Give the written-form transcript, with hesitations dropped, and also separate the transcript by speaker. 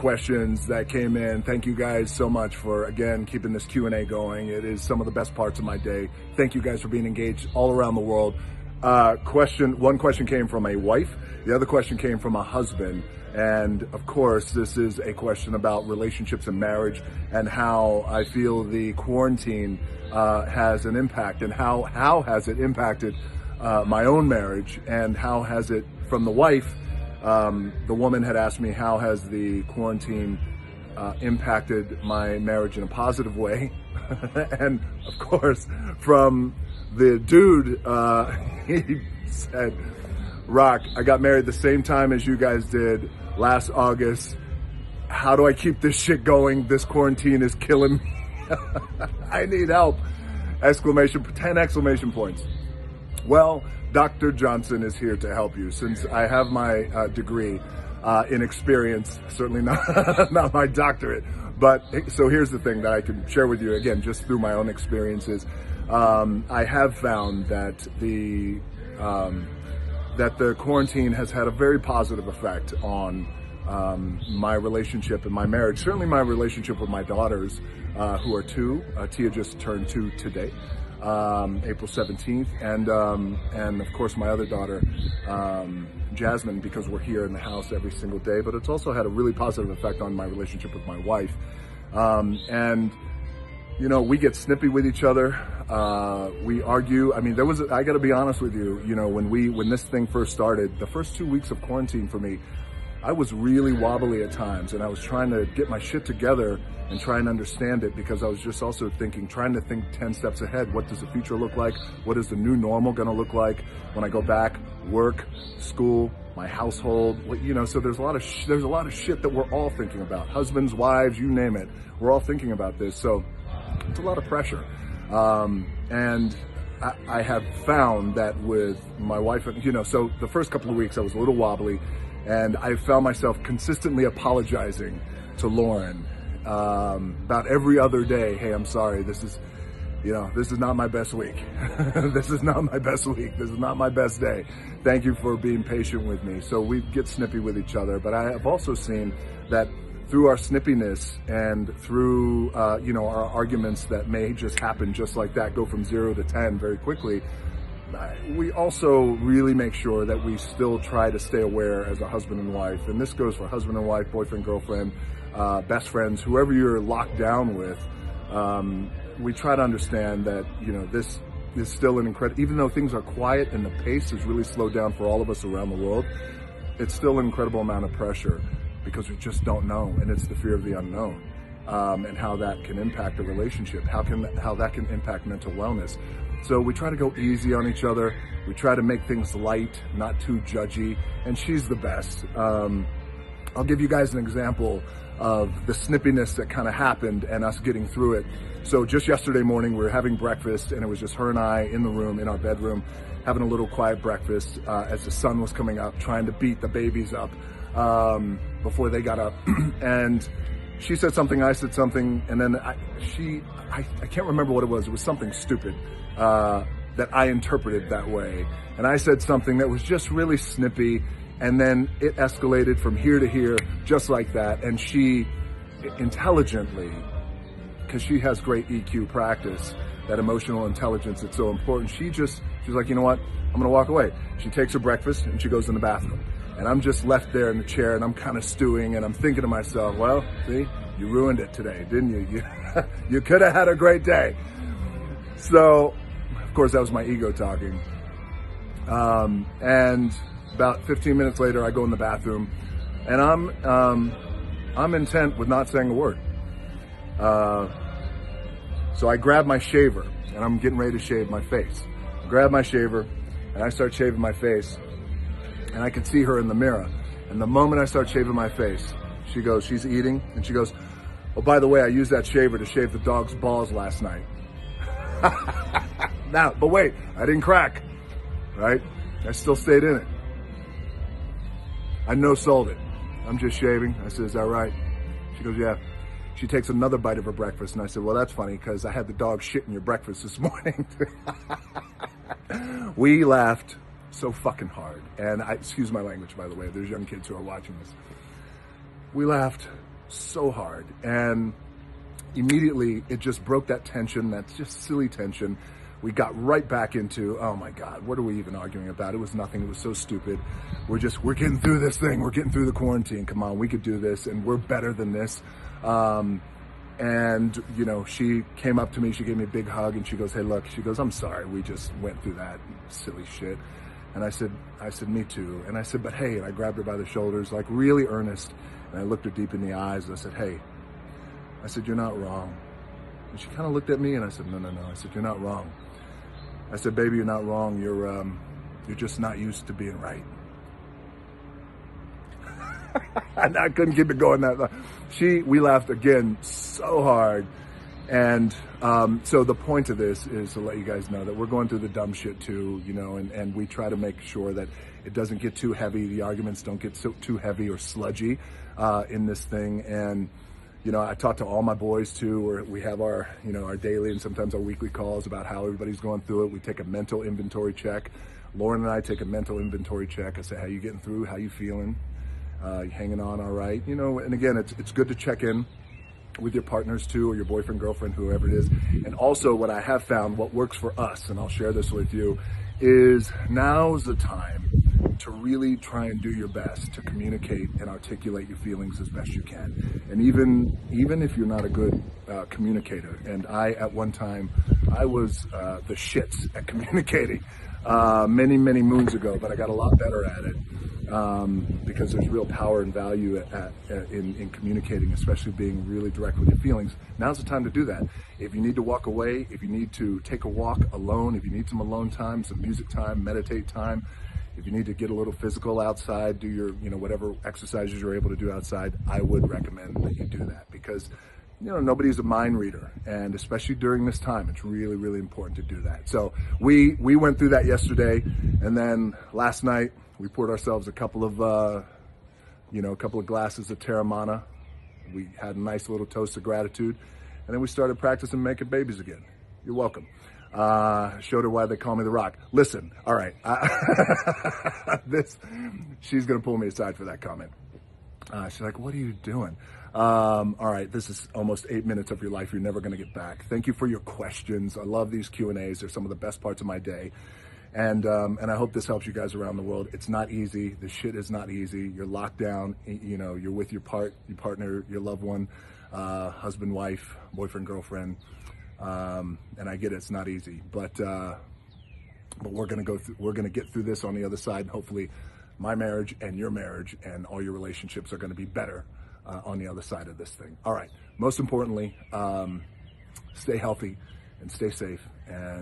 Speaker 1: questions that came in. Thank you guys so much for, again, keeping this Q&A going. It is some of the best parts of my day. Thank you guys for being engaged all around the world. One question came from a wife. The other question came from a husband. And of course, this is a question about relationships and marriage and how I feel the quarantine has an impact, and how has it impacted my own marriage, and how has it, from the wife, the woman had asked me, how has the quarantine impacted my marriage in a positive way? And of course, from the dude, he said, Rock, I got married the same time as you guys did last August. How do I keep this shit going? This quarantine is killing me. I need help. 10 exclamation points. Well, Dr. Johnson is here to help you, since I have my degree in experience, certainly not my doctorate. But so here's the thing that I can share with you, again, just through my own experiences. I have found that the quarantine has had a very positive effect on my relationship and my marriage. Certainly my relationship with my daughters, who are 2. Tia just turned 2 today, April 17th. And of course my other daughter, Jasmine, because we're here in the house every single day. But it's also had a really positive effect on my relationship with my wife. And you know, we get snippy with each other. We argue. I mean, I gotta be honest with you, you know, when this thing first started, the first 2 weeks of quarantine for me, I was really wobbly at times, and I was trying to get my shit together and try and understand it, because I was just also trying to think 10 steps ahead. What does the future look like? What is the new normal gonna look like when I go back? Work, school, my household, you know, so there's a lot of shit that we're all thinking about. Husbands, wives, you name it. We're all thinking about this. So it's a lot of pressure. And I have found that with my wife, you know, so the first couple of weeks I was a little wobbly, and I found myself consistently apologizing to Lauren about every other day. Hey, I'm sorry. This is not my best week. This is not my best week. This is not my best day. Thank you for being patient with me. So we get snippy with each other, but I have also seen that through our snippiness and through, you know, our arguments that may just happen just like that, go from 0 to 10 very quickly, we also really make sure that we still try to stay aware as a husband and wife. And this goes for husband and wife, boyfriend, girlfriend, best friends, whoever you're locked down with. We try to understand that, you know, this is still an incredible, even though things are quiet and the pace has really slowed down for all of us around the world, it's still an incredible amount of pressure, because we just don't know, and it's the fear of the unknown, and how that can impact a relationship, how that can impact mental wellness. So we try to go easy on each other. We try to make things light, not too judgy, and she's the best. I'll give you guys an example of the snippiness that kind of happened and us getting through it. So just yesterday morning, we were having breakfast, and it was just her and I in the room, in our bedroom, having a little quiet breakfast as the sun was coming up, trying to beat the babies up before they got up. And she said something, I said something, and then I can't remember what it was. It was something stupid that I interpreted that way. And I said something that was just really snippy, and then it escalated from here to here, just like that. And she intelligently, because she has great EQ practice, that emotional intelligence that's so important, she's like, you know what, I'm gonna walk away. She takes her breakfast and she goes in the bathroom. And I'm just left there in the chair, and I'm kind of stewing, and I'm thinking to myself, well, see, you ruined it today, didn't you? You could have had a great day. So, of course, that was my ego talking. And about 15 minutes later, I go in the bathroom, and I'm intent with not saying a word. So I grab my shaver, and I'm getting ready to shave my face. I grab my shaver, and I start shaving my face. And I could see her in the mirror. And the moment I start shaving my face, she's eating, and she goes, oh, by the way, I used that shaver to shave the dog's balls last night. Now, but wait, I didn't crack, right? I still stayed in it. I no-sold it. I'm just shaving. I said, is that right? She goes, yeah. She takes another bite of her breakfast, and I said, well, that's funny, because I had the dog shit in your breakfast this morning. We laughed so fucking hard. And excuse my language, by the way, there's young kids who are watching this. We laughed so hard. And immediately it just broke that tension, that just silly tension. We got right back into, oh my God, what are we even arguing about? It was nothing. It was so stupid. We're getting through this thing. We're getting through the quarantine. Come on, we could do this, and we're better than this. And, you know, she came up to me, she gave me a big hug, and she goes, hey, look, she goes, I'm sorry. We just went through that silly shit. And I said, me too. And I said, but hey, and I grabbed her by the shoulders, like really earnest. And I looked her deep in the eyes, and I said, hey, I said, you're not wrong. And she kind of looked at me, and I said, no. I said, you're not wrong. I said, baby, you're not wrong. You're just not used to being right. And I couldn't keep it going that long. We laughed again so hard. And so the point of this is to let you guys know that we're going through the dumb shit too, you know, and we try to make sure that it doesn't get too heavy. The arguments don't get too heavy or sludgy in this thing. And, you know, I talk to all my boys too, or we have our, you know, our daily and sometimes our weekly calls about how everybody's going through it. We take a mental inventory check. Lauren and I take a mental inventory check. I say, how you getting through? How you feeling? You hanging on all right? You know, and again, it's good to check in with your partners too, or your boyfriend, girlfriend, whoever it is. And also what I have found, what works for us, and I'll share this with you, is now's the time to really try and do your best to communicate and articulate your feelings as best you can. And even if you're not a good communicator, and at one time, I was the shits at communicating many moons ago, but I got a lot better at it. Because there's real power and value in communicating, especially being really direct with your feelings. Now's the time to do that. If you need to walk away, if you need to take a walk alone, if you need some alone time, some music time, meditate time, if you need to get a little physical outside, do your, you know, whatever exercises you're able to do outside, I would recommend that you do that, because, you know, nobody's a mind reader, and especially during this time, it's really important to do that. So we went through that yesterday, and then last night we poured ourselves a couple of glasses of Terramana. We had a nice little toast of gratitude, and then we started practicing making babies again. You're welcome. Showed her why they call me the Rock. Listen, all right, she's gonna pull me aside for that comment. She's like, what are you doing? All right, this is almost 8 minutes of your life you're never gonna get back. Thank you for your questions. I love these Q&As. They're some of the best parts of my day. And I hope this helps you guys around the world. It's not easy. This shit is not easy. You're locked down. You know, you're with your partner, your loved one, husband, wife, boyfriend, girlfriend. And I get it. It's not easy, but we're gonna we're gonna get through this on the other side. And hopefully, my marriage and your marriage and all your relationships are gonna be better on the other side of this thing. All right. Most importantly, stay healthy and stay safe. And